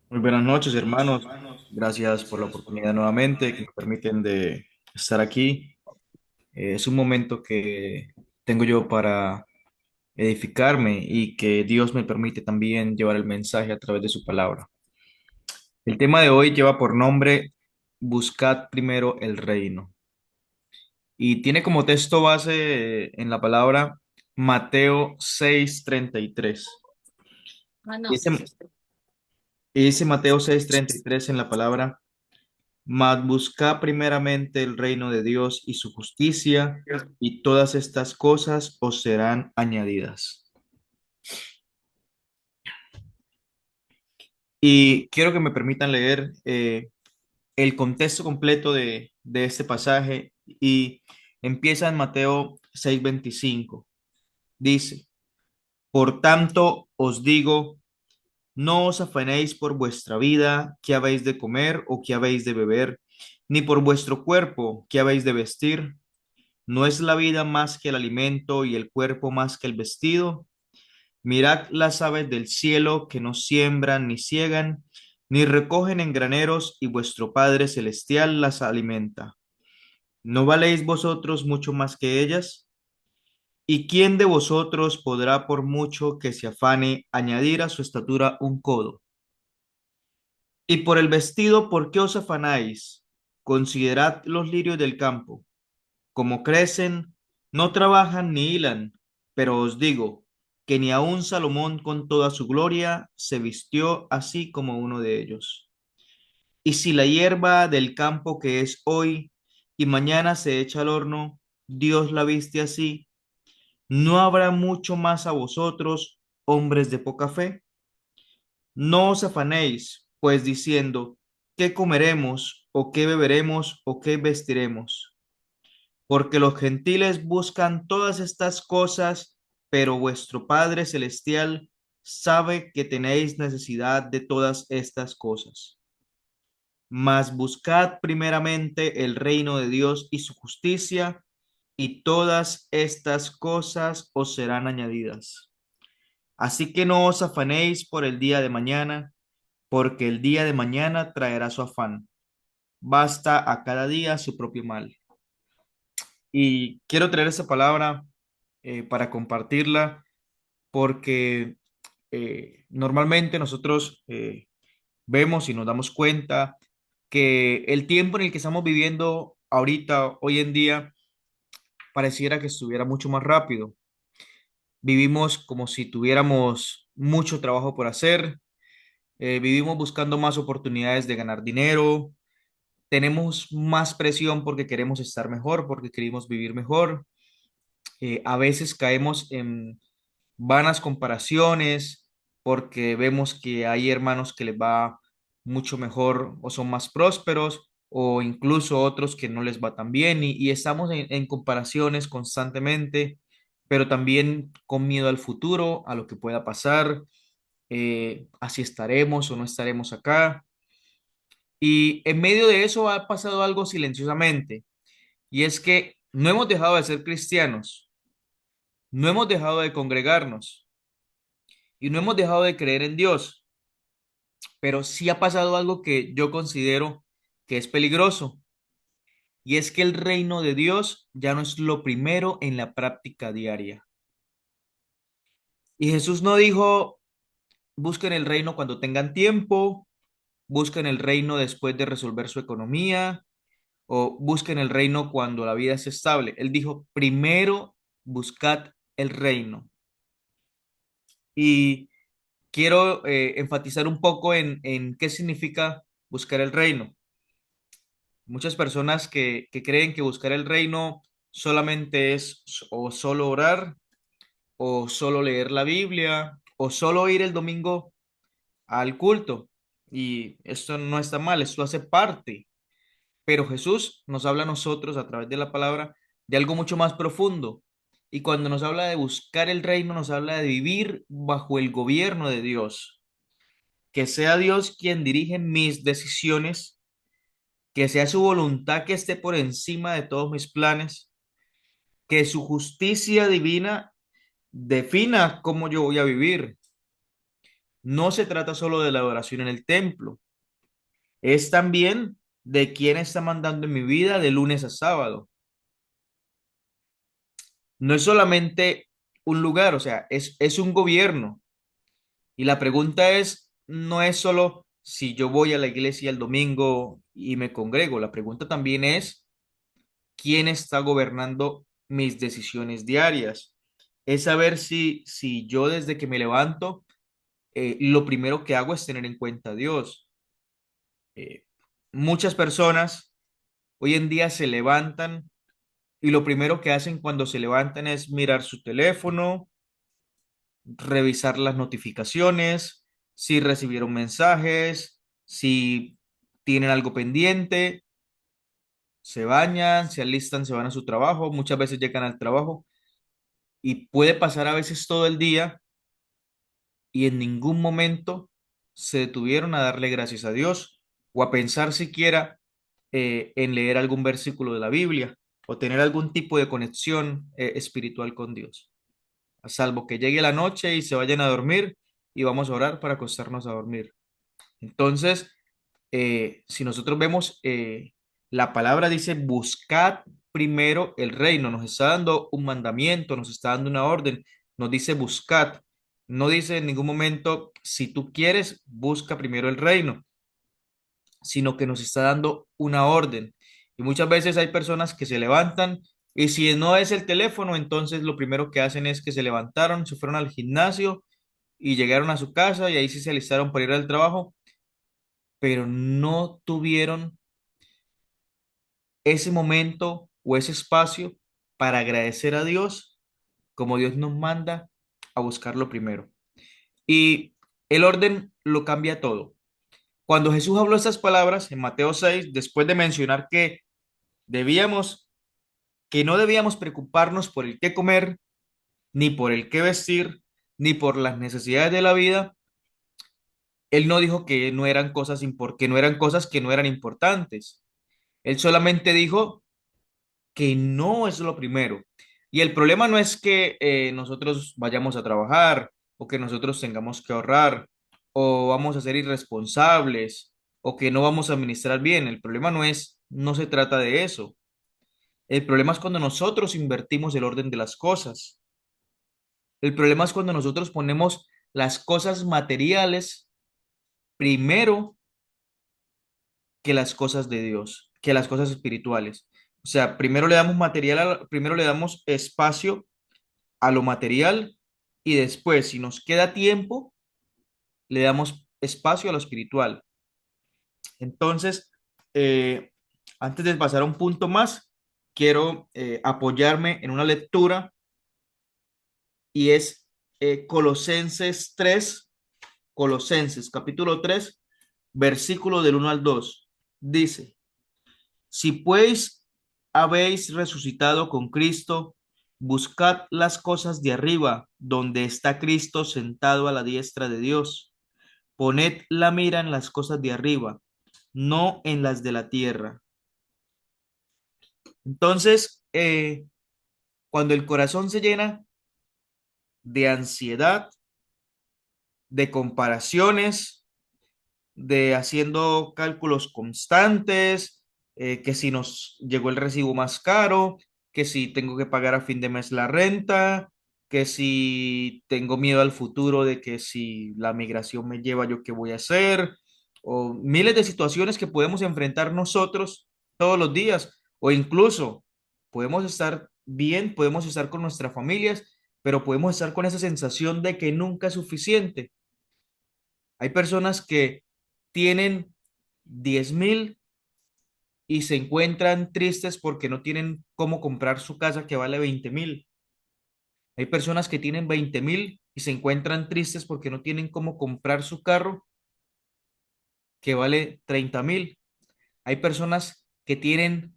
Muy buenas noches, hermanos. Gracias por la oportunidad nuevamente que me permiten de estar aquí. Es un momento que tengo yo para edificarme y que Dios me permite también llevar el mensaje a través de su palabra. El tema de hoy lleva por nombre Buscad primero el reino y tiene como texto base en la palabra Mateo 6:33. Ah, no. Y ese Mateo 6:33 en la palabra: Mas buscad primeramente el reino de Dios y su justicia, y todas estas cosas os serán añadidas. Y quiero que me permitan leer el contexto completo de este pasaje y empieza en Mateo 6:25. Dice: Por tanto os digo, no os afanéis por vuestra vida, qué habéis de comer o qué habéis de beber, ni por vuestro cuerpo, qué habéis de vestir. ¿No es la vida más que el alimento y el cuerpo más que el vestido? Mirad las aves del cielo que no siembran ni ciegan, ni recogen en graneros, y vuestro Padre Celestial las alimenta. ¿No valéis vosotros mucho más que ellas? ¿Y quién de vosotros podrá, por mucho que se afane, añadir a su estatura un codo? Y por el vestido, ¿por qué os afanáis? Considerad los lirios del campo, como crecen, no trabajan ni hilan, pero os digo que ni aun Salomón con toda su gloria se vistió así como uno de ellos. Y si la hierba del campo que es hoy y mañana se echa al horno, Dios la viste así, ¿no habrá mucho más a vosotros, hombres de poca fe? No os afanéis, pues diciendo, ¿qué comeremos o qué beberemos o qué vestiremos? Porque los gentiles buscan todas estas cosas, pero vuestro Padre Celestial sabe que tenéis necesidad de todas estas cosas. Mas buscad primeramente el reino de Dios y su justicia, y todas estas cosas os serán añadidas. Así que no os afanéis por el día de mañana, porque el día de mañana traerá su afán. Basta a cada día su propio mal. Y quiero traer esa palabra para compartirla porque normalmente nosotros vemos y nos damos cuenta que el tiempo en el que estamos viviendo ahorita, hoy en día, pareciera que estuviera mucho más rápido. Vivimos como si tuviéramos mucho trabajo por hacer, vivimos buscando más oportunidades de ganar dinero, tenemos más presión porque queremos estar mejor, porque queremos vivir mejor. A veces caemos en vanas comparaciones porque vemos que hay hermanos que les va mucho mejor o son más prósperos o incluso otros que no les va tan bien y estamos en comparaciones constantemente, pero también con miedo al futuro, a lo que pueda pasar, a si estaremos o no estaremos acá. Y en medio de eso ha pasado algo silenciosamente, y es que no hemos dejado de ser cristianos, no hemos dejado de congregarnos y no hemos dejado de creer en Dios, pero sí ha pasado algo que yo considero que es peligroso, y es que el reino de Dios ya no es lo primero en la práctica diaria. Y Jesús no dijo, busquen el reino cuando tengan tiempo, busquen el reino después de resolver su economía, o busquen el reino cuando la vida es estable. Él dijo, primero buscad el reino. Y quiero enfatizar un poco en qué significa buscar el reino. Muchas personas que creen que buscar el reino solamente es o solo orar, o solo leer la Biblia, o solo ir el domingo al culto. Y esto no está mal, esto hace parte. Pero Jesús nos habla a nosotros a través de la palabra de algo mucho más profundo. Y cuando nos habla de buscar el reino, nos habla de vivir bajo el gobierno de Dios. Que sea Dios quien dirige mis decisiones, que sea su voluntad que esté por encima de todos mis planes, que su justicia divina defina cómo yo voy a vivir. no se trata solo de la adoración en el templo, es también de quién está mandando en mi vida de lunes a sábado. No es solamente un lugar, o sea, es un gobierno. Y la pregunta es, no es solo si yo voy a la iglesia el domingo y me congrego, la pregunta también es quién está gobernando mis decisiones diarias. Es saber si yo desde que me levanto, lo primero que hago es tener en cuenta a Dios. Eh, Muchas personas hoy en día se levantan y lo primero que hacen cuando se levantan es mirar su teléfono, revisar las notificaciones, si recibieron mensajes, si tienen algo pendiente, se bañan, se alistan, se van a su trabajo, muchas veces llegan al trabajo y puede pasar a veces todo el día y en ningún momento se detuvieron a darle gracias a Dios o a pensar siquiera en leer algún versículo de la Biblia o tener algún tipo de conexión espiritual con Dios, a salvo que llegue la noche y se vayan a dormir y vamos a orar para acostarnos a dormir. Entonces, si nosotros vemos, la palabra dice, buscad primero el reino, nos está dando un mandamiento, nos está dando una orden, nos dice buscad, no dice en ningún momento, si tú quieres, busca primero el reino, sino que nos está dando una orden. Y muchas veces hay personas que se levantan y si no es el teléfono, entonces lo primero que hacen es que se levantaron, se fueron al gimnasio y llegaron a su casa y ahí sí se alistaron para ir al trabajo, pero no tuvieron ese momento o ese espacio para agradecer a Dios como Dios nos manda a buscarlo primero. Y el orden lo cambia todo. Cuando Jesús habló estas palabras en Mateo 6, después de mencionar debíamos, que no debíamos preocuparnos por el qué comer, ni por el qué vestir, ni por las necesidades de la vida, él no dijo que no eran cosas que no eran cosas que no eran importantes. Él solamente dijo que no es lo primero. Y el problema no es que nosotros vayamos a trabajar o que nosotros tengamos que ahorrar o vamos a ser irresponsables o que no vamos a administrar bien. El problema no se trata de eso. El problema es cuando nosotros invertimos el orden de las cosas. El problema es cuando nosotros ponemos las cosas materiales primero que las cosas de Dios, que las cosas espirituales. O sea, primero le damos material, primero le damos espacio a lo material y después, si nos queda tiempo, le damos espacio a lo espiritual. Entonces, eh, antes de pasar a un punto más, quiero apoyarme en una lectura y es Colosenses 3, Colosenses capítulo 3, versículo del 1 al 2. Dice, si pues habéis resucitado con Cristo, buscad las cosas de arriba, donde está Cristo sentado a la diestra de Dios. Poned la mira en las cosas de arriba, no en las de la tierra. Entonces, cuando el corazón se llena de ansiedad, de comparaciones, de haciendo cálculos constantes, que si nos llegó el recibo más caro, que si tengo que pagar a fin de mes la renta, que si tengo miedo al futuro de que si la migración me lleva yo qué voy a hacer, o miles de situaciones que podemos enfrentar nosotros todos los días, o incluso podemos estar bien, podemos estar con nuestras familias, pero podemos estar con esa sensación de que nunca es suficiente. Hay personas que tienen 10.000 y se encuentran tristes porque no tienen cómo comprar su casa que vale 20.000. Hay personas que tienen 20.000 y se encuentran tristes porque no tienen cómo comprar su carro que vale 30.000. Hay personas que tienen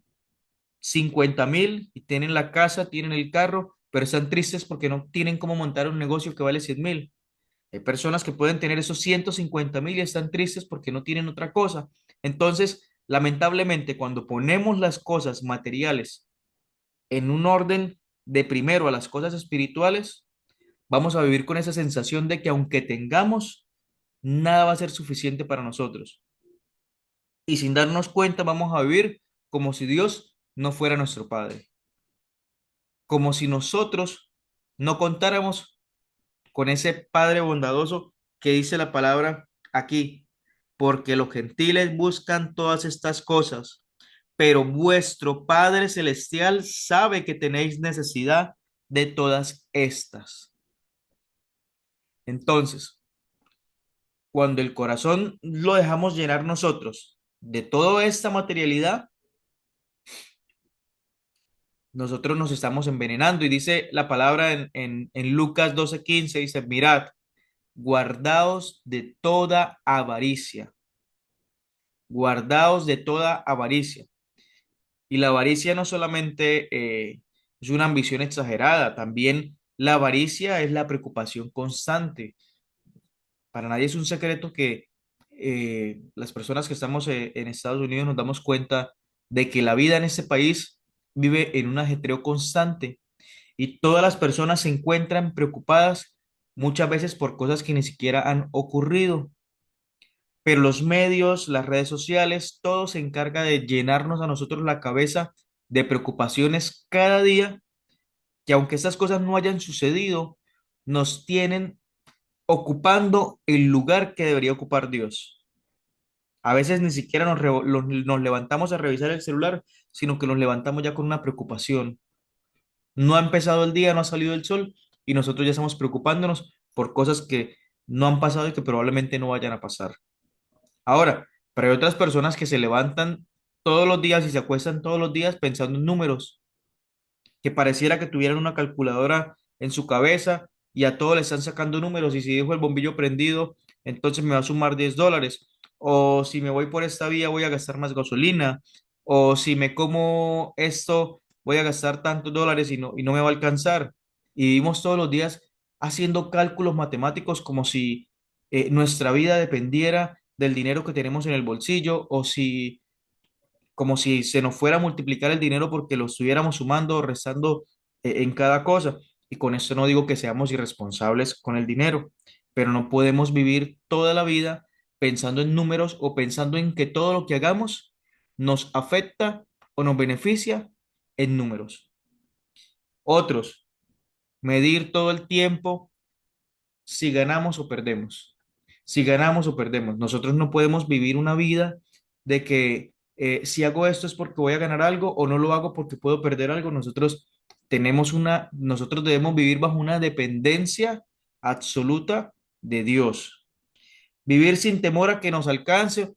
50.000 y tienen la casa, tienen el carro, pero están tristes porque no tienen cómo montar un negocio que vale 100.000. Hay personas que pueden tener esos 150.000 y están tristes porque no tienen otra cosa. Entonces, lamentablemente, cuando ponemos las cosas materiales en un orden de primero a las cosas espirituales, vamos a vivir con esa sensación de que aunque tengamos, nada va a ser suficiente para nosotros. Y sin darnos cuenta vamos a vivir como si Dios no fuera nuestro Padre, como si nosotros no contáramos con ese Padre bondadoso que dice la palabra aquí, porque los gentiles buscan todas estas cosas, pero vuestro Padre Celestial sabe que tenéis necesidad de todas estas. Entonces, cuando el corazón lo dejamos llenar nosotros de toda esta materialidad, nosotros nos estamos envenenando. Y dice la palabra en Lucas 12:15, dice, mirad, guardaos de toda avaricia, guardaos de toda avaricia. Y la avaricia no solamente es una ambición exagerada, también la avaricia es la preocupación constante. Para nadie es un secreto que las personas que estamos en Estados Unidos nos damos cuenta de que la vida en este país vive en un ajetreo constante y todas las personas se encuentran preocupadas muchas veces por cosas que ni siquiera han ocurrido. Pero los medios, las redes sociales, todo se encarga de llenarnos a nosotros la cabeza de preocupaciones cada día, que aunque estas cosas no hayan sucedido, nos tienen ocupando el lugar que debería ocupar Dios. A veces ni siquiera nos levantamos a revisar el celular, sino que nos levantamos ya con una preocupación. No ha empezado el día, no ha salido el sol y nosotros ya estamos preocupándonos por cosas que no han pasado y que probablemente no vayan a pasar. Ahora, pero hay otras personas que se levantan todos los días y se acuestan todos los días pensando en números, que pareciera que tuvieran una calculadora en su cabeza y a todo le están sacando números y si dejo el bombillo prendido, entonces me va a sumar $10. O si me voy por esta vía voy a gastar más gasolina. O si me como esto voy a gastar tantos dólares y no me va a alcanzar. Y vivimos todos los días haciendo cálculos matemáticos como si nuestra vida dependiera del dinero que tenemos en el bolsillo o si como si se nos fuera a multiplicar el dinero porque lo estuviéramos sumando o restando en cada cosa. Y con esto no digo que seamos irresponsables con el dinero, pero no podemos vivir toda la vida pensando en números o pensando en que todo lo que hagamos nos afecta o nos beneficia en números. Otros, medir todo el tiempo si ganamos o perdemos. Si ganamos o perdemos. Nosotros no podemos vivir una vida de que si hago esto es porque voy a ganar algo o no lo hago porque puedo perder algo. Nosotros debemos vivir bajo una dependencia absoluta de Dios. Vivir sin temor a que nos alcance.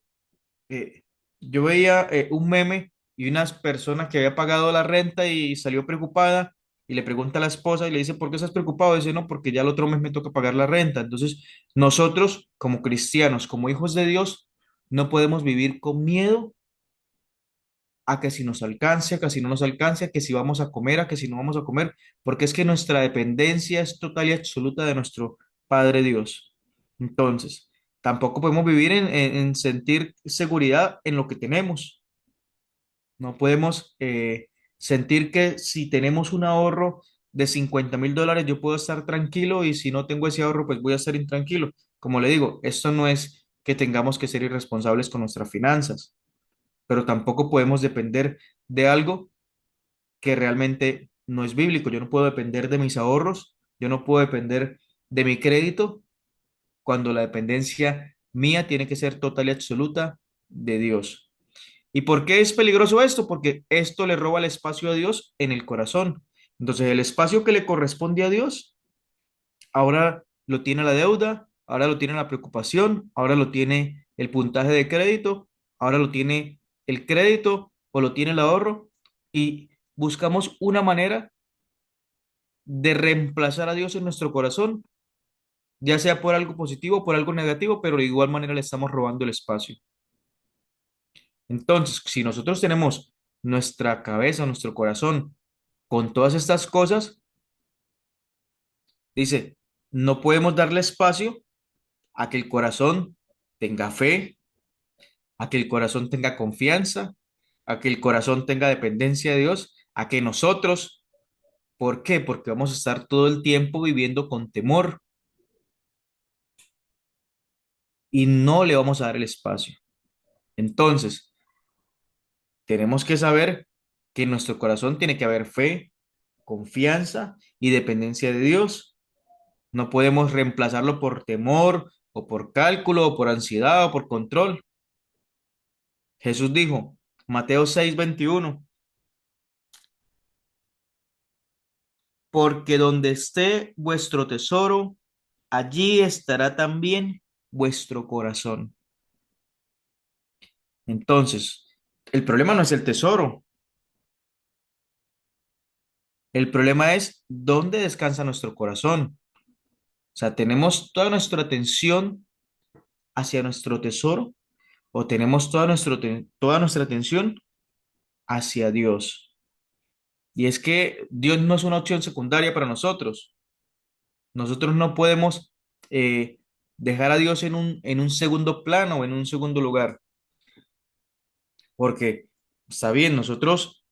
Yo veía un meme y unas personas que había pagado la renta y salió preocupada y le pregunta a la esposa y le dice, ¿por qué estás preocupado? Dice, no, porque ya el otro mes me toca pagar la renta. Entonces, nosotros como cristianos, como hijos de Dios, no podemos vivir con miedo a que si nos alcance, a que si no nos alcance, a que si vamos a comer, a que si no vamos a comer, porque es que nuestra dependencia es total y absoluta de nuestro Padre Dios. Entonces, tampoco podemos vivir en sentir seguridad en lo que tenemos. No podemos sentir que si tenemos un ahorro de $50,000, yo puedo estar tranquilo y si no tengo ese ahorro, pues voy a estar intranquilo. Como le digo, esto no es que tengamos que ser irresponsables con nuestras finanzas, pero tampoco podemos depender de algo que realmente no es bíblico. Yo no puedo depender de mis ahorros, yo no puedo depender de mi crédito cuando la dependencia mía tiene que ser total y absoluta de Dios. ¿Y por qué es peligroso esto? Porque esto le roba el espacio a Dios en el corazón. Entonces, el espacio que le corresponde a Dios, ahora lo tiene la deuda, ahora lo tiene la preocupación, ahora lo tiene el puntaje de crédito, ahora lo tiene el crédito o lo tiene el ahorro y buscamos una manera de reemplazar a Dios en nuestro corazón, ya sea por algo positivo o por algo negativo, pero de igual manera le estamos robando el espacio. Entonces, si nosotros tenemos nuestra cabeza, nuestro corazón con todas estas cosas, dice, no podemos darle espacio a que el corazón tenga fe, a que el corazón tenga confianza, a que el corazón tenga dependencia de Dios, a que nosotros, ¿por qué? Porque vamos a estar todo el tiempo viviendo con temor. y no le vamos a dar el espacio. Entonces, tenemos que saber que en nuestro corazón tiene que haber fe, confianza y dependencia de Dios. No podemos reemplazarlo por temor o por cálculo o por ansiedad o por control. Jesús dijo, Mateo 6:21, porque donde esté vuestro tesoro, allí estará también vuestro corazón. Entonces, el problema no es el tesoro, el problema es dónde descansa nuestro corazón. O sea, ¿tenemos toda nuestra atención hacia nuestro tesoro o tenemos toda nuestra atención hacia Dios? Y es que Dios no es una opción secundaria para nosotros. Nosotros no podemos eh, dejar a Dios en un segundo plano o en un segundo lugar, porque está bien, nosotros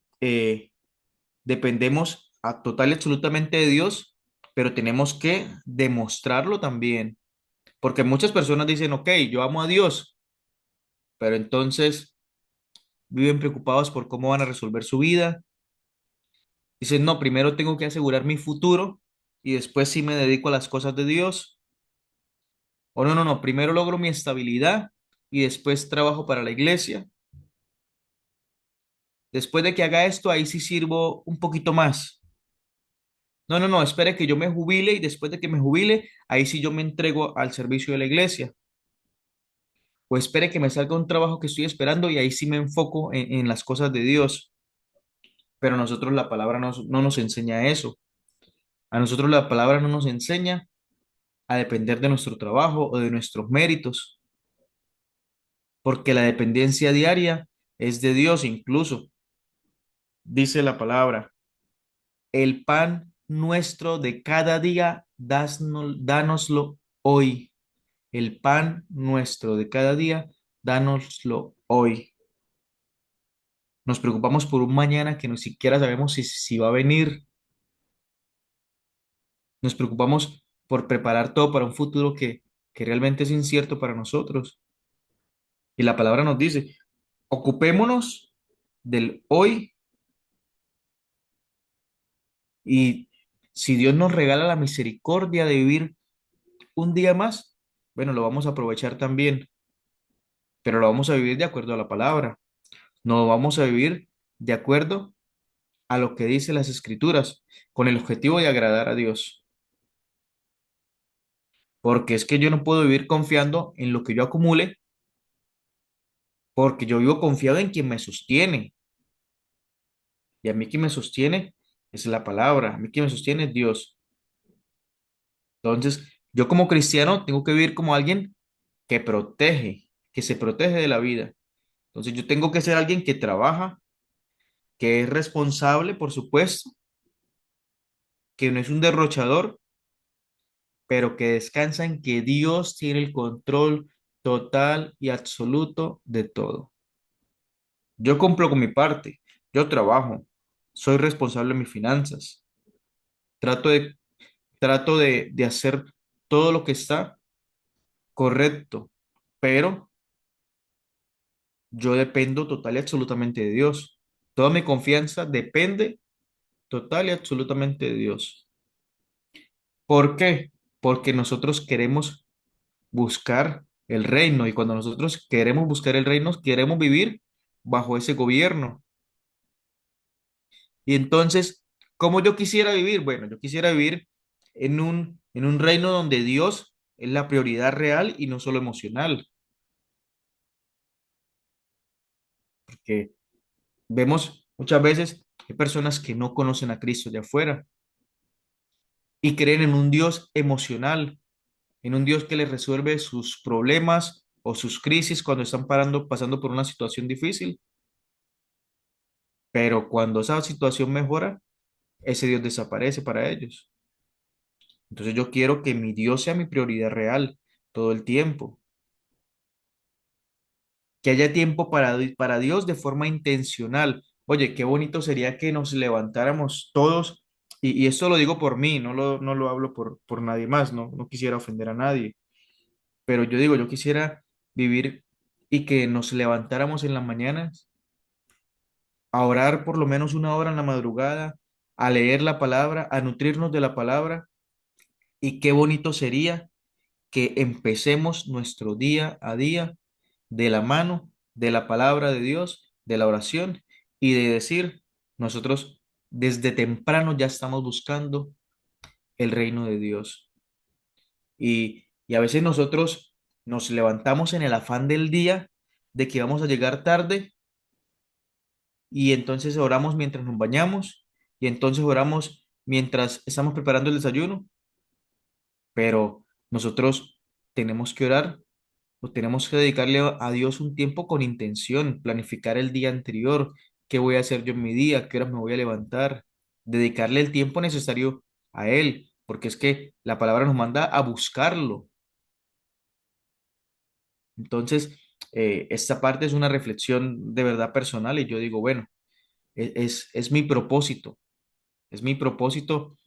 dependemos total y absolutamente de Dios, pero tenemos que demostrarlo también, porque muchas personas dicen, ok, yo amo a Dios, pero entonces viven preocupados por cómo van a resolver su vida. Dicen, no, primero tengo que asegurar mi futuro y después sí me dedico a las cosas de Dios. O no, no, no, primero logro mi estabilidad y después trabajo para la iglesia. Después de que haga esto, ahí sí sirvo un poquito más. No, no, no, espere que yo me jubile y después de que me jubile, ahí sí yo me entrego al servicio de la iglesia. O espere que me salga un trabajo que estoy esperando y ahí sí me enfoco en las cosas de Dios. Pero a nosotros la palabra no nos enseña eso. A nosotros la palabra no nos enseña a depender de nuestro trabajo o de nuestros méritos, porque la dependencia diaria es de Dios incluso. Dice la palabra, el pan nuestro de cada día, dánoslo hoy. El pan nuestro de cada día, dánoslo hoy. Nos preocupamos por un mañana que ni siquiera sabemos si va a venir. Nos preocupamos por preparar todo para un futuro que realmente es incierto para nosotros. Y la palabra nos dice, ocupémonos del hoy y si Dios nos regala la misericordia de vivir un día más, bueno, lo vamos a aprovechar también, pero lo vamos a vivir de acuerdo a la palabra. No lo vamos a vivir de acuerdo a lo que dice las escrituras, con el objetivo de agradar a Dios. Porque es que yo no puedo vivir confiando en lo que yo acumule, porque yo vivo confiado en quien me sostiene. Y a mí quien me sostiene es la palabra, a mí quien me sostiene es Dios. Entonces, yo como cristiano tengo que vivir como alguien que protege, que se protege de la vida. Entonces, yo tengo que ser alguien que trabaja, que es responsable, por supuesto, que no es un derrochador, pero que descansa en que Dios tiene el control total y absoluto de todo. Yo cumplo con mi parte, yo trabajo, soy responsable de mis finanzas, trato de, trato de hacer todo lo que está correcto, pero yo dependo total y absolutamente de Dios. Toda mi confianza depende total y absolutamente de Dios. ¿Por qué? Porque nosotros queremos buscar el reino y cuando nosotros queremos buscar el reino, queremos vivir bajo ese gobierno. Y entonces, ¿cómo yo quisiera vivir? Bueno, yo quisiera vivir en un reino donde Dios es la prioridad real y no solo emocional, porque vemos muchas veces hay personas que no conocen a Cristo de afuera y creen en un Dios emocional, en un Dios que les resuelve sus problemas o sus crisis cuando están pasando por una situación difícil, pero cuando esa situación mejora, ese Dios desaparece para ellos. Entonces yo quiero que mi Dios sea mi prioridad real todo el tiempo, que haya tiempo para Dios de forma intencional. Oye, qué bonito sería que nos levantáramos todos, y esto lo digo por mí, no lo hablo por nadie más, no quisiera ofender a nadie, pero yo digo, yo quisiera vivir y que nos levantáramos en las mañanas a orar por lo menos una hora en la madrugada, a leer la palabra, a nutrirnos de la palabra. Y qué bonito sería que empecemos nuestro día a día de la mano de la palabra de Dios, de la oración y de decir, nosotros desde temprano ya estamos buscando el reino de Dios. Y a veces nosotros nos levantamos en el afán del día de que vamos a llegar tarde y entonces oramos mientras nos bañamos y entonces oramos mientras estamos preparando el desayuno, pero nosotros tenemos que orar o tenemos que dedicarle a Dios un tiempo con intención, planificar el día anterior, qué voy a hacer yo en mi día, qué horas me voy a levantar, dedicarle el tiempo necesario a Él, porque es que la palabra nos manda a buscarlo. Entonces, esta parte es una reflexión de verdad personal y yo digo, bueno, es mi propósito, es mi propósito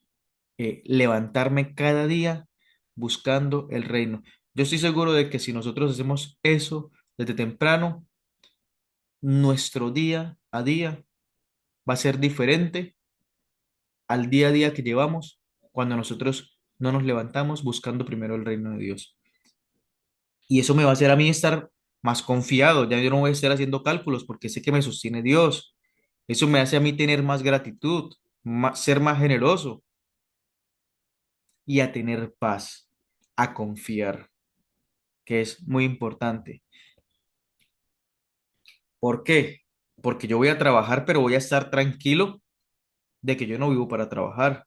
levantarme cada día buscando el reino. Yo estoy seguro de que si nosotros hacemos eso desde temprano, nuestro día a día va a ser diferente al día a día que llevamos cuando nosotros no nos levantamos buscando primero el reino de Dios. Y eso me va a hacer a mí estar más confiado, ya yo no voy a estar haciendo cálculos porque sé que me sostiene Dios. Eso me hace a mí tener más gratitud, ser más generoso y a tener paz, a confiar, que es muy importante. ¿Por qué? Porque yo voy a trabajar, pero voy a estar tranquilo de que yo no vivo para trabajar.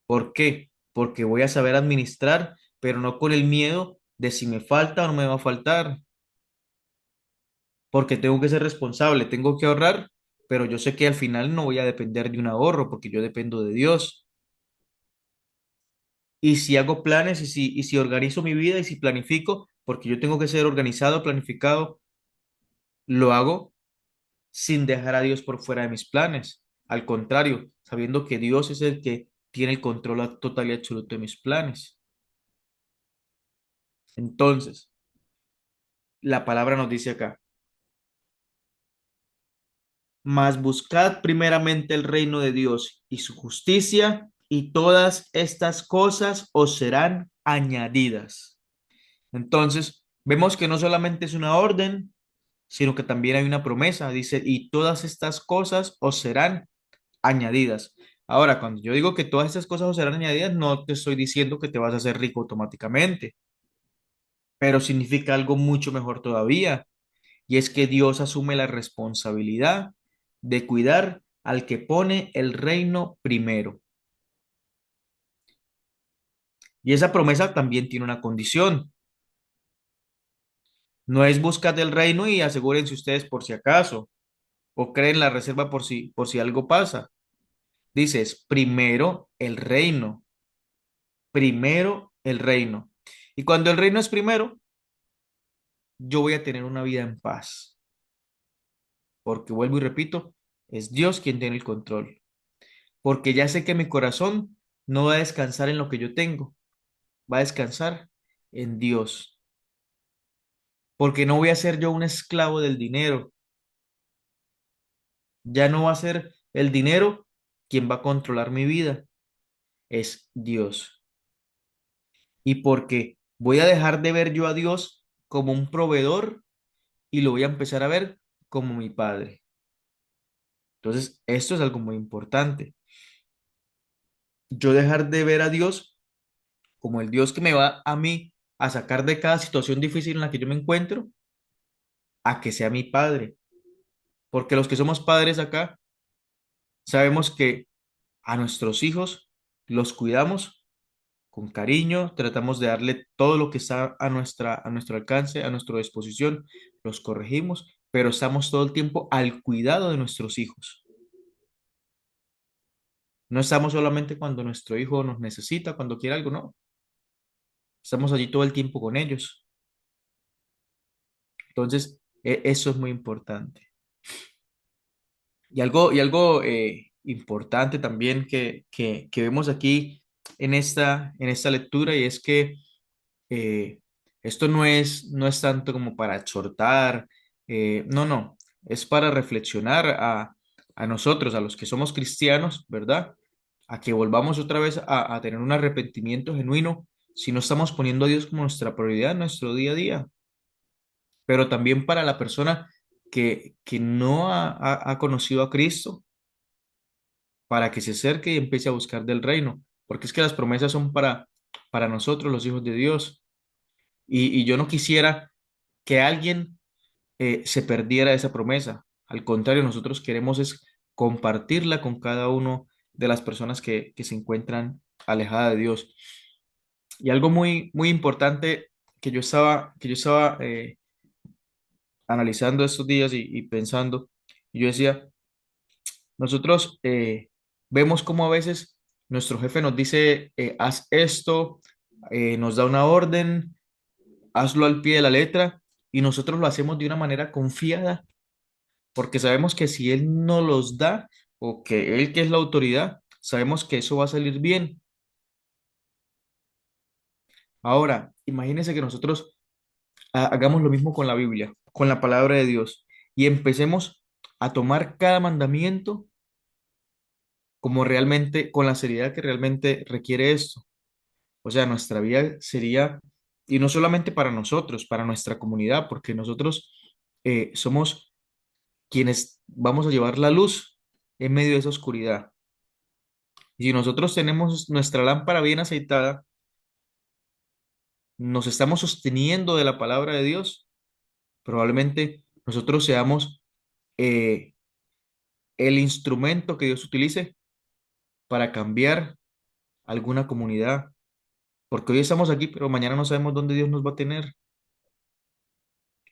¿Por qué? Porque voy a saber administrar, pero no con el miedo de si me falta o no me va a faltar, porque tengo que ser responsable, tengo que ahorrar, pero yo sé que al final no voy a depender de un ahorro, porque yo dependo de Dios. Y si hago planes y si organizo mi vida y si planifico, porque yo tengo que ser organizado, planificado, lo hago sin dejar a Dios por fuera de mis planes. Al contrario, sabiendo que Dios es el que tiene el control total y absoluto de mis planes. Entonces, la palabra nos dice acá, mas buscad primeramente el reino de Dios y su justicia, y todas estas cosas os serán añadidas. Entonces, vemos que no solamente es una orden, sino que también hay una promesa. Dice, y todas estas cosas os serán añadidas. Ahora, cuando yo digo que todas estas cosas os serán añadidas, no te estoy diciendo que te vas a hacer rico automáticamente, pero significa algo mucho mejor todavía, y es que Dios asume la responsabilidad de cuidar al que pone el reino primero. Y esa promesa también tiene una condición. No es buscar el reino y asegúrense ustedes por si acaso, o creen la reserva por si algo pasa. Dices, primero el reino, primero el reino. Y cuando el reino es primero, yo voy a tener una vida en paz, porque vuelvo y repito, es Dios quien tiene el control, porque ya sé que mi corazón no va a descansar en lo que yo tengo, va a descansar en Dios, porque no voy a ser yo un esclavo del dinero, ya no va a ser el dinero quien va a controlar mi vida, es Dios. Y porque voy a dejar de ver yo a Dios como un proveedor y lo voy a empezar a ver como mi Padre. Entonces, esto es algo muy importante. Yo dejar de ver a Dios como el Dios que me va a mí a sacar de cada situación difícil en la que yo me encuentro, a que sea mi Padre. Porque los que somos padres acá sabemos que a nuestros hijos los cuidamos con cariño, tratamos de darle todo lo que está a nuestro alcance, a nuestra disposición, los corregimos, pero estamos todo el tiempo al cuidado de nuestros hijos. No estamos solamente cuando nuestro hijo nos necesita, cuando quiere algo, no. Estamos allí todo el tiempo con ellos. Entonces, eso es muy importante. Y algo importante también que vemos aquí en esta lectura y es que Esto no es tanto como para exhortar, no, no, es para reflexionar a nosotros, a los que somos cristianos, ¿verdad? A que volvamos otra vez a tener un arrepentimiento genuino si no estamos poniendo a Dios como nuestra prioridad en nuestro día a día, pero también para la persona que no ha conocido a Cristo, para que se acerque y empiece a buscar del reino, porque es que las promesas son para nosotros, los hijos de Dios, y yo no quisiera que alguien se perdiera esa promesa. Al contrario, nosotros queremos es compartirla con cada uno de las personas que se encuentran alejadas de Dios. Y algo muy importante que yo estaba analizando estos días y pensando, y yo decía, nosotros vemos cómo a veces nuestro jefe nos dice, haz esto, nos da una orden, hazlo al pie de la letra, y nosotros lo hacemos de una manera confiada porque sabemos que si Él no los da, o que Él que es la autoridad, sabemos que eso va a salir bien. Ahora, imagínense que nosotros hagamos lo mismo con la Biblia, con la palabra de Dios, y empecemos a tomar cada mandamiento como realmente, con la seriedad que realmente requiere esto. O sea, nuestra vida sería, y no solamente para nosotros, para nuestra comunidad, porque nosotros somos quienes vamos a llevar la luz en medio de esa oscuridad. Y si nosotros tenemos nuestra lámpara bien aceitada, nos estamos sosteniendo de la palabra de Dios, probablemente nosotros seamos eh, el instrumento que Dios utilice para cambiar alguna comunidad. Porque hoy estamos aquí, pero mañana no sabemos dónde Dios nos va a tener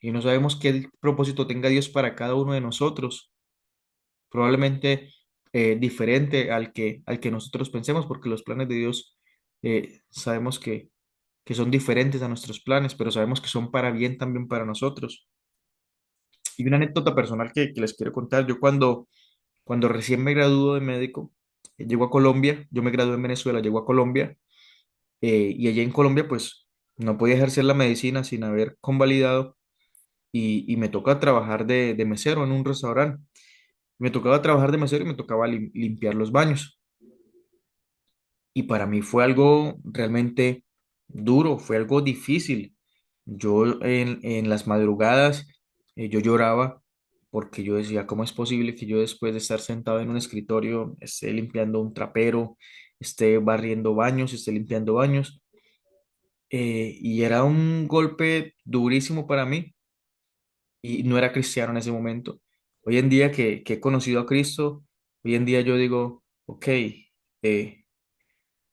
y no sabemos qué propósito tenga Dios para cada uno de nosotros. Probablemente diferente al que nosotros pensemos, porque los planes de Dios sabemos que son diferentes a nuestros planes, pero sabemos que son para bien también para nosotros. Y una anécdota personal que les quiero contar, yo cuando recién me gradué de médico, llego a Colombia, yo me gradué en Venezuela, llego a Colombia, y allá en Colombia pues no podía ejercer la medicina sin haber convalidado y me toca trabajar de mesero en un restaurante. Me tocaba trabajar de mesero y me tocaba limpiar los baños. Y para mí fue algo realmente duro, fue algo difícil. Yo en las madrugadas, yo lloraba porque yo decía, ¿cómo es posible que yo después de estar sentado en un escritorio esté limpiando un trapero, esté barriendo baños, esté limpiando baños? Y era un golpe durísimo para mí y no era cristiano en ese momento. Hoy en día que he conocido a Cristo, hoy en día yo digo, ok,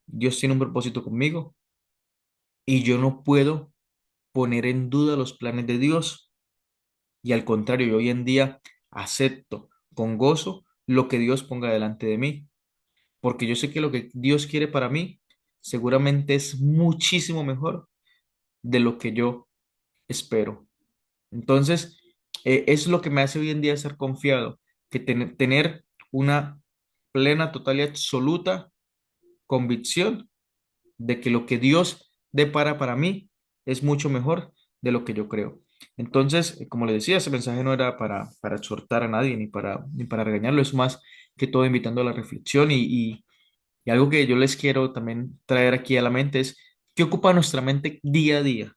Dios tiene un propósito conmigo y yo no puedo poner en duda los planes de Dios. Y al contrario, yo hoy en día acepto con gozo lo que Dios ponga delante de mí, porque yo sé que lo que Dios quiere para mí seguramente es muchísimo mejor de lo que yo espero. Entonces, es lo que me hace hoy en día ser confiado, que tener una plena, total y absoluta convicción de que lo que Dios depara para mí es mucho mejor de lo que yo creo. Entonces, como le decía, ese mensaje no era para exhortar a nadie ni para regañarlo, es más que todo invitando a la reflexión y algo que yo les quiero también traer aquí a la mente es qué ocupa nuestra mente día a día,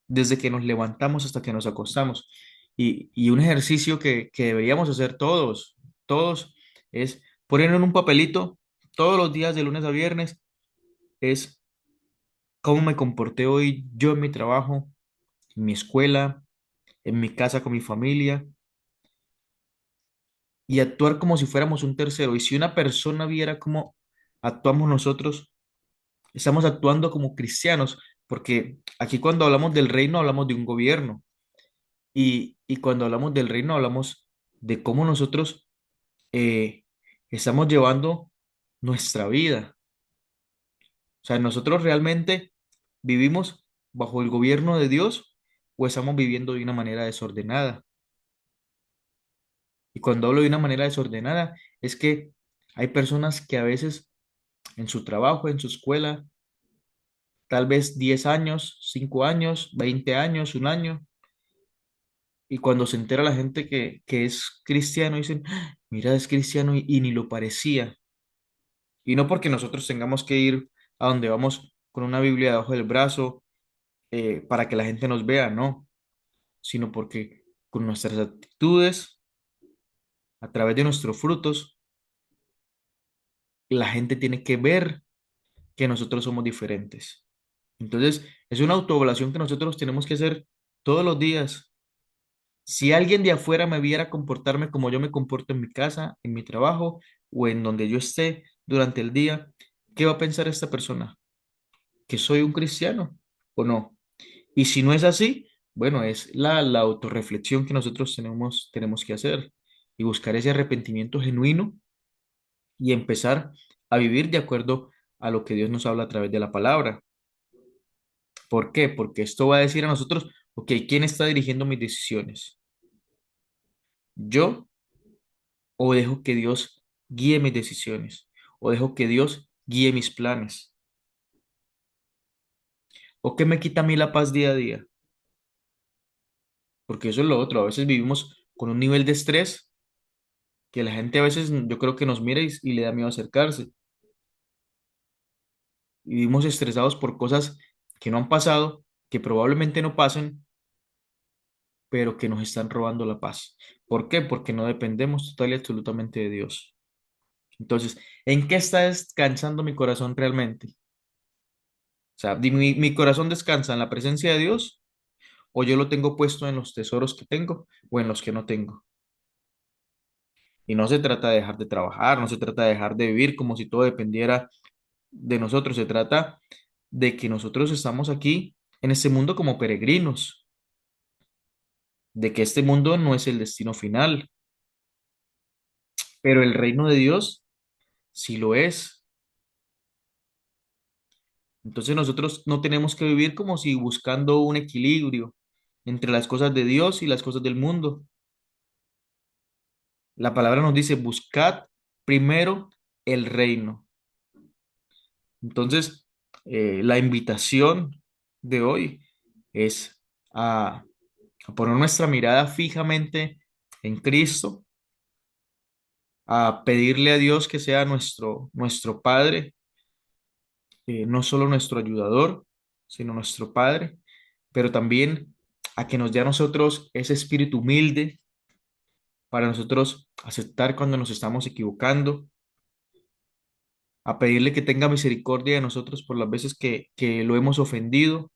desde que nos levantamos hasta que nos acostamos. Y un ejercicio que deberíamos hacer todos, es poner en un papelito todos los días de lunes a viernes, es cómo me comporté hoy yo en mi trabajo, en mi escuela, en mi casa con mi familia, y actuar como si fuéramos un tercero. Y si una persona viera cómo actuamos nosotros, estamos actuando como cristianos, porque aquí cuando hablamos del reino hablamos de un gobierno, y cuando hablamos del reino hablamos de cómo nosotros eh, estamos llevando nuestra vida. O sea, nosotros realmente vivimos bajo el gobierno de Dios o estamos viviendo de una manera desordenada. Y cuando hablo de una manera desordenada, es que hay personas que a veces en su trabajo, en su escuela, tal vez 10 años, 5 años, 20 años, un año, y cuando se entera la gente que es cristiano, dicen, "Ah, mira, es cristiano y ni lo parecía". Y no porque nosotros tengamos que ir a donde vamos con una Biblia debajo del brazo para que la gente nos vea, no, sino porque con nuestras actitudes, a través de nuestros frutos, la gente tiene que ver que nosotros somos diferentes. Entonces, es una autoevaluación que nosotros tenemos que hacer todos los días. Si alguien de afuera me viera comportarme como yo me comporto en mi casa, en mi trabajo o en donde yo esté durante el día, ¿qué va a pensar esta persona? ¿Que soy un cristiano o no? Y si no es así, bueno, es la autorreflexión que nosotros tenemos que hacer y buscar ese arrepentimiento genuino y empezar a vivir de acuerdo a lo que Dios nos habla a través de la palabra. ¿Por qué? Porque esto va a decir a nosotros, ok, ¿quién está dirigiendo mis decisiones? ¿Yo o dejo que Dios guíe mis decisiones? ¿O dejo que Dios guíe mis planes? ¿O qué me quita a mí la paz día a día? Porque eso es lo otro. A veces vivimos con un nivel de estrés que la gente a veces yo creo que nos mira y le da miedo acercarse. Y vivimos estresados por cosas que no han pasado, que probablemente no pasen, pero que nos están robando la paz. ¿Por qué? Porque no dependemos total y absolutamente de Dios. Entonces, ¿en qué está descansando mi corazón realmente? O sea, ¿mi corazón descansa en la presencia de Dios o yo lo tengo puesto en los tesoros que tengo o en los que no tengo? Y no se trata de dejar de trabajar, no se trata de dejar de vivir como si todo dependiera de nosotros, se trata de que nosotros estamos aquí en este mundo como peregrinos, de que este mundo no es el destino final, pero el reino de Dios sí lo es. Entonces nosotros no tenemos que vivir como si buscando un equilibrio entre las cosas de Dios y las cosas del mundo. La palabra nos dice, buscad primero el reino. Entonces, la invitación de hoy es a poner nuestra mirada fijamente en Cristo, a pedirle a Dios que sea nuestro Padre, no solo nuestro ayudador, sino nuestro Padre, pero también a que nos dé a nosotros ese espíritu humilde para nosotros aceptar cuando nos estamos equivocando, a pedirle que tenga misericordia de nosotros por las veces que lo hemos ofendido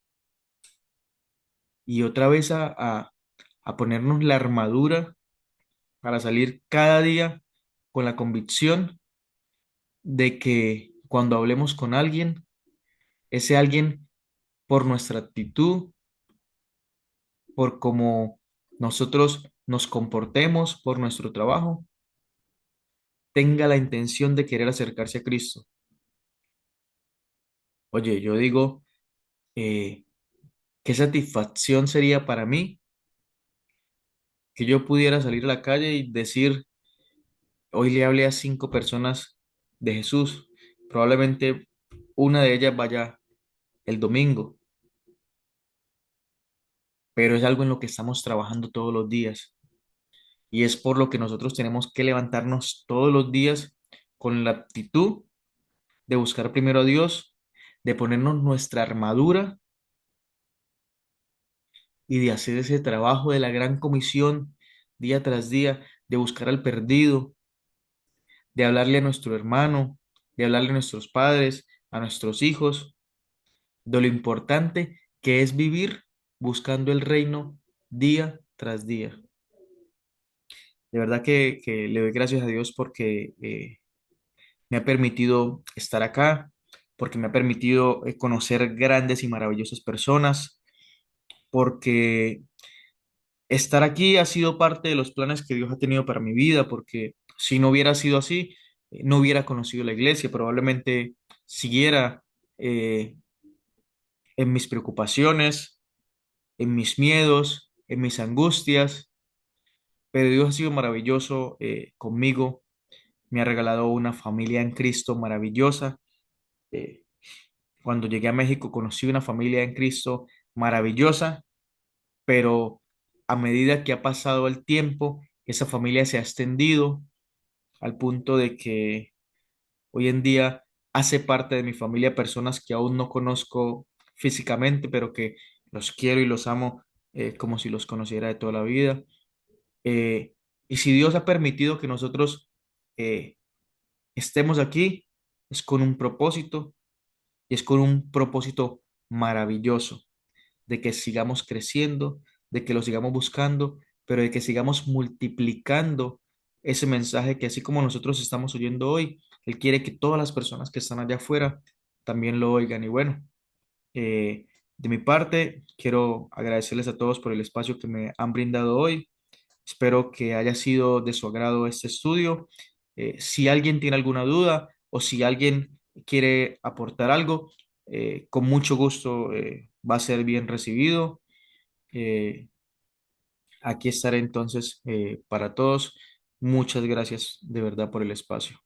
y otra vez a ponernos la armadura para salir cada día con la convicción de que cuando hablemos con alguien, ese alguien, por nuestra actitud, por cómo nosotros nos comportemos, por nuestro trabajo, tenga la intención de querer acercarse a Cristo. Oye, yo digo, eh, qué satisfacción sería para mí que yo pudiera salir a la calle y decir, hoy le hablé a 5 personas de Jesús. Probablemente una de ellas vaya el domingo, pero es algo en lo que estamos trabajando todos los días. Y es por lo que nosotros tenemos que levantarnos todos los días con la actitud de buscar primero a Dios, de ponernos nuestra armadura y de hacer ese trabajo de la gran comisión día tras día, de buscar al perdido, de hablarle a nuestro hermano, de hablarle a nuestros padres, a nuestros hijos, de lo importante que es vivir buscando el reino día tras día. De verdad que le doy gracias a Dios porque me ha permitido estar acá, porque me ha permitido conocer grandes y maravillosas personas, porque estar aquí ha sido parte de los planes que Dios ha tenido para mi vida, porque si no hubiera sido así, no hubiera conocido la iglesia, probablemente siguiera eh, en mis preocupaciones, en mis miedos, en mis angustias, pero Dios ha sido maravilloso conmigo, me ha regalado una familia en Cristo maravillosa, eh, Cuando llegué a México conocí una familia en Cristo maravillosa, pero a medida que ha pasado el tiempo, esa familia se ha extendido al punto de que hoy en día hace parte de mi familia personas que aún no conozco físicamente, pero que los quiero y los amo como si los conociera de toda la vida. Eh, y si Dios ha permitido que nosotros eh, estemos aquí, es con un propósito y es con un propósito maravilloso de que sigamos creciendo, de que lo sigamos buscando, pero de que sigamos multiplicando ese mensaje que así como nosotros estamos oyendo hoy, Él quiere que todas las personas que están allá afuera también lo oigan. Y bueno, de mi parte, quiero agradecerles a todos por el espacio que me han brindado hoy. Espero que haya sido de su agrado este estudio. Si alguien tiene alguna duda o si alguien quiere aportar algo, con mucho gusto va a ser bien recibido. Eh, Aquí estaré entonces para todos. Muchas gracias de verdad por el espacio.